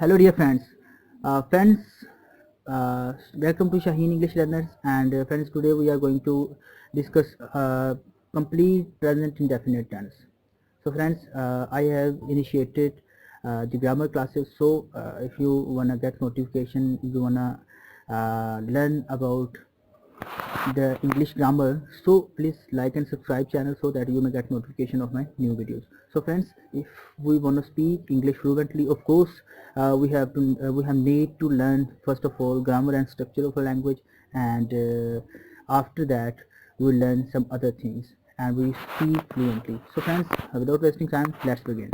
Hello dear friends. Friends, welcome to Shaheen English Learners, and friends, today we are going to discuss complete present indefinite tense. So friends, I have initiated the grammar classes, so if you wanna get notification, you wanna learn about the English grammar, so please like and subscribe channel so that you may get notification of my new videos. So friends, if we want to speak English fluently, of course we have need to learn first of all grammar and structure of a language, and after that we learn some other things and we speak fluently. So friends, without wasting time, let's begin.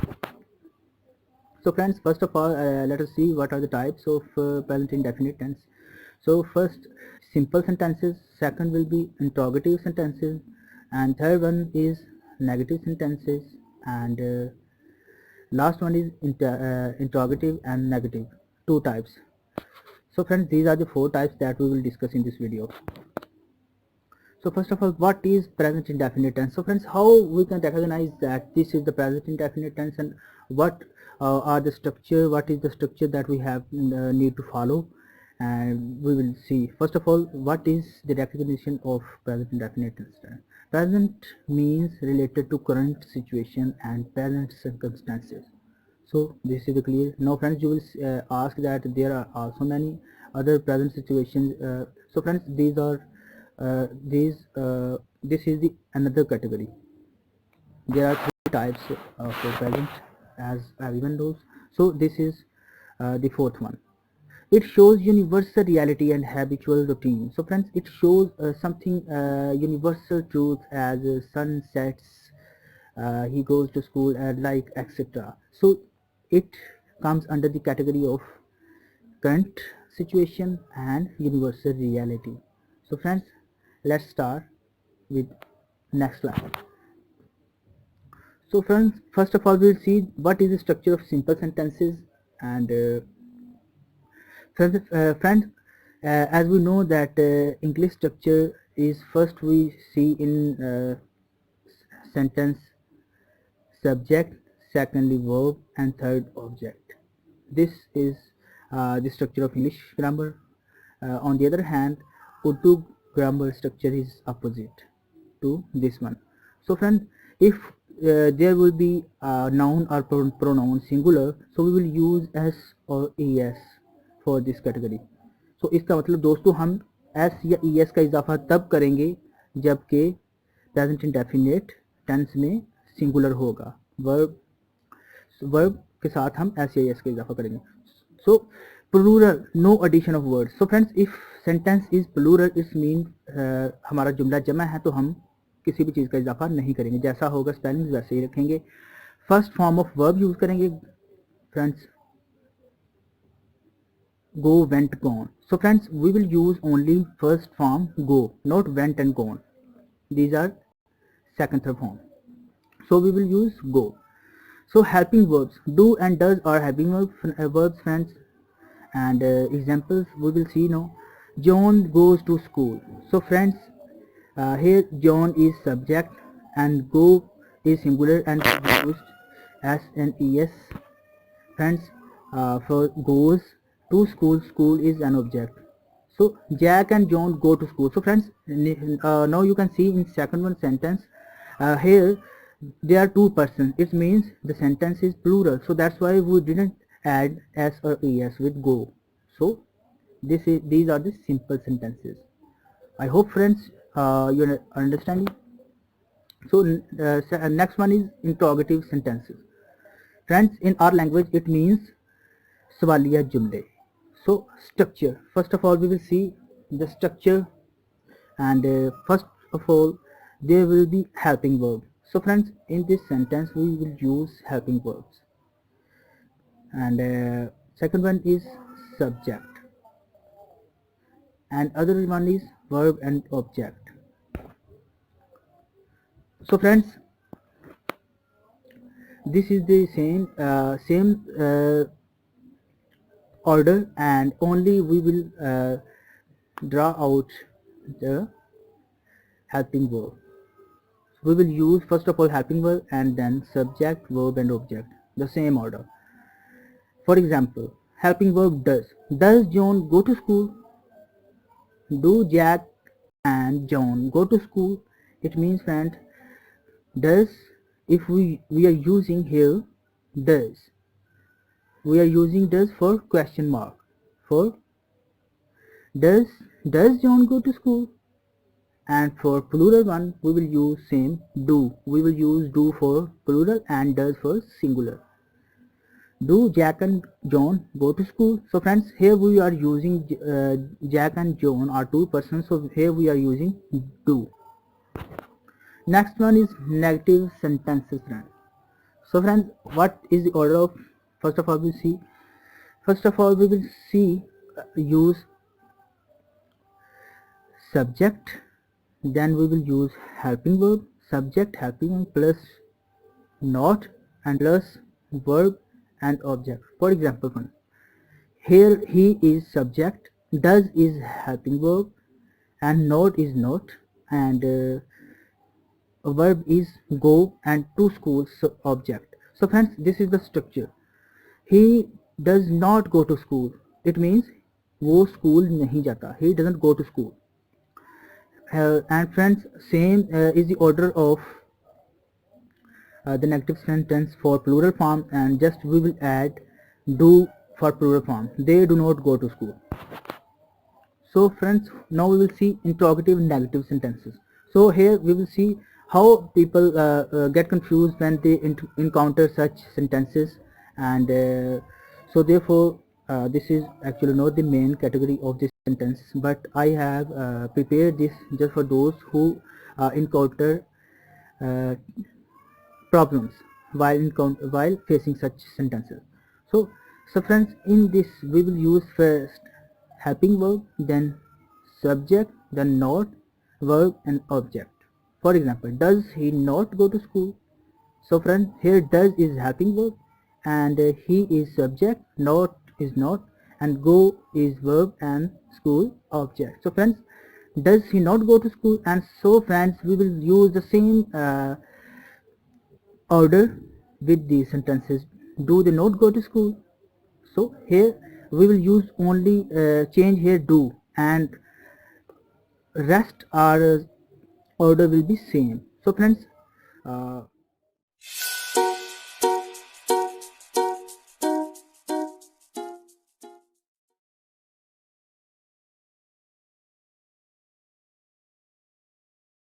So friends, first of all, let us see what are the types of present indefinite tense. So first, simple sentences, second will be interrogative sentences, and third one is negative sentences, and last one is interrogative and negative, two types. So friends, these are the four types that we will discuss in this video. So first of all, what is present indefinite tense? So friends, how we can recognize that this is the present indefinite tense, and what are the structure, what is the structure that we have need to follow, and we will see. First of all, what is the recognition of present indefinite tense? Present means related to current situation and present circumstances. So this is the clear. Now friends, you will ask that there are also many other present situations. So friends, these are this is the another category. There are three types of present, as everyone knows. So this is the fourth one. It shows universal reality and habitual routine. So friends, it shows something universal truth, as sun sets, he goes to school, and like etc. So it comes under the category of current situation and universal reality. So friends, let's start with next slide. So friends, first of all, we'll see what is the structure of simple sentences, and friends, as we know that English structure is, first we see in sentence subject, secondly verb, and third object. This is the structure of English grammar. On the other hand, Urdu grammar structure is opposite to this one. So friend, if there will be a noun or pronoun singular, so we will use s or es for this category. So इसका मतलब दोस्तों, हम s या es का इजाफा तब करेंगे जबकि प्रेजेंट इंडेफिनेट टेंस में सिंगुलर होगा, वर्ब के साथ हम एस या एस का इजाफा करेंगे. So plural, no addition of word. So friends, if sentence is plural, it's mean हमारा जुमला जमा है तो हम किसी भी चीज़ का इजाफा नहीं करेंगे, जैसा होगा स्पेलिंग वैसे ही रखेंगे. First form of verb use करेंगे friends, go, went, gone. So friends, we will use only first form go, not went and gone. These are second third form. So we will use go. So helping verbs, do and does are helping verbs friends, and examples we will see now. John goes to school. So friends, here John is subject and go is singular and used as an es. Friends, for goes to school, school is an object. So Jack and John go to school. So friends, now you can see in second one sentence, here there are two persons. It means the sentence is plural, so that's why we didn't add s or es with go. So these are the simple sentences. I hope friends, you are understanding. So next one is interrogative sentences. Friends, in our language it means सवालिया जुमले. So structure, first of all we will see the structure, and first of all there will be helping verb. So friends, in this sentence we will use helping verbs, and second one is subject, and other one is verb and object. So friends, this is the same order, and only we will draw out the helping verb. We will use first of all helping verb and then subject, verb and object, the same order. For example, helping verb does. Does John go to school? Do Jack and John go to school? It means, friend, does, if we are using here does, we are using does for question mark. For does John go to school? And for plural one we will use same do. We will use do for plural and does for singular. Do Jack and John go to school? So friends, here we are using Jack and John are two persons, so here we are using do. Next one is negative sentences, friends. So friends, what is the order of, first of all we will see use subject, then we will use helping verb, subject helping plus not and plus verb and object. For example, one, here he is subject, does is helping verb, and not is not, and a verb is go, and to school object. So friends, this is the structure. He does not go to school, it means वो school नहीं जाता, he doesn't go to school. And friends, same is the order of the negative sentence for plural form, and just we will add do for plural form. They do not go to school. So friends, now we will see interrogative negative sentences. So here we will see how people get confused when they encounter such sentences, and so therefore this is actually not the main category of this sentence, but I have prepared this just for those who encounter problems while facing such sentences. So friends, in this we will use first helping verb, then subject, then not, verb and object. For example, does he not go to school? So friends, here does is helping verb, and he is subject, not is not, and go is verb, and school object. So friends, does he not go to school? And so friends, we will use the same order with these sentences. Do they not go to school? So here we will use only change here do, and rest our order will be same. So friends,